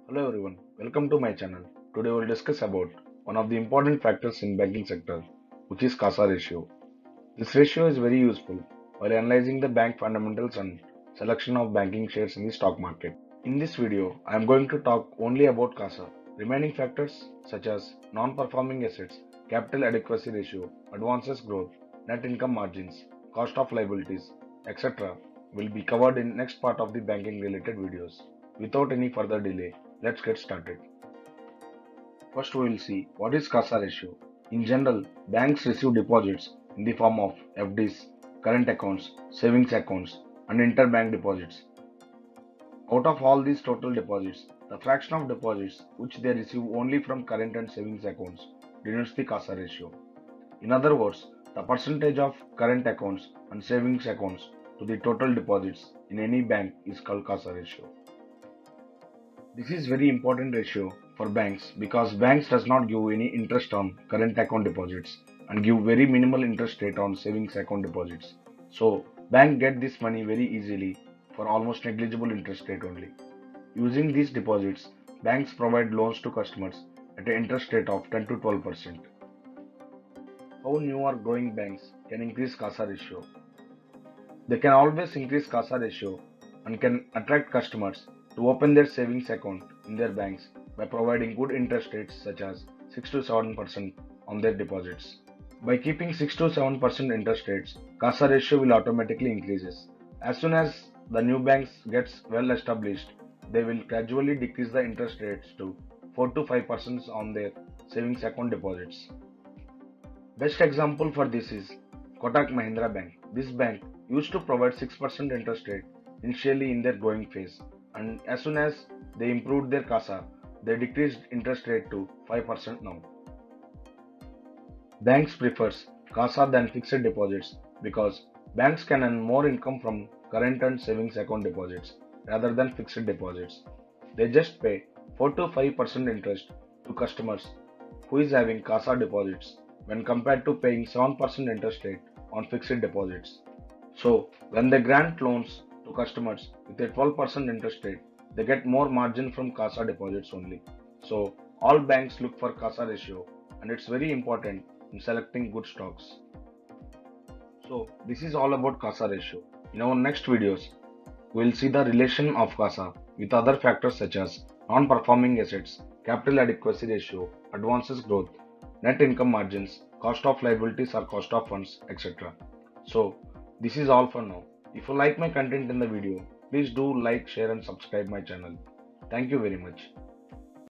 Hello everyone, welcome to my channel. Today we'll discuss about one of the important factors in banking sector, which is CASA ratio. This ratio is very useful while analyzing the bank fundamentals and selection of banking shares in the stock market. In this video, I am going to talk only about CASA. Remaining factors such as non-performing assets, capital adequacy ratio, advances growth, net income margins, cost of liabilities, etc. will be covered in next part of the banking related videos. Without any further delay, let's get started. First, we will see what is CASA ratio. In general, banks receive deposits in the form of FDs, current accounts, savings accounts, and interbank deposits. Out of all these total deposits, the fraction of deposits which they receive only from current and savings accounts denotes the CASA ratio. In other words, the percentage of current accounts and savings accounts to the total deposits in any bank is called CASA ratio. This is very important ratio for banks because banks does not give any interest on current account deposits and give very minimal interest rate on savings account deposits. So bank get this money very easily for almost negligible interest rate only. Using these deposits, banks provide loans to customers at an interest rate of 10 to 12%. How new or growing banks can increase CASA ratio? They can always increase CASA ratio and can attract customers to open their savings account in their banks by providing good interest rates such as 6 to 7% on their deposits. By keeping 6 to 7% interest rates, CASA ratio will automatically increases. As soon as the new banks gets well established, they will gradually decrease the interest rates to 4 to 5% on their savings account deposits. Best example for this is Kotak Mahindra Bank. This bank used to provide 6% interest rate initially in their growing phase, and as soon as they improved their CASA, they decreased interest rate to 5% now. Banks prefers CASA than fixed deposits because banks can earn more income from current and savings account deposits rather than fixed deposits. They just pay 4 to 5% interest to customers who is having CASA deposits when compared to paying 7% interest rate on fixed deposits. So, when they grant loans to customers with a 12% interest rate, they get more margin from CASA deposits only. So, all banks look for CASA ratio and it's very important in selecting good stocks. So, this is all about CASA ratio. In our next videos, we will see the relation of CASA with other factors such as non-performing assets, capital adequacy ratio, advances growth, net income margins, cost of liabilities or cost of funds, etc. So, this is all for now. If you like my content in the video, please do like, share and subscribe my channel. Thank you very much.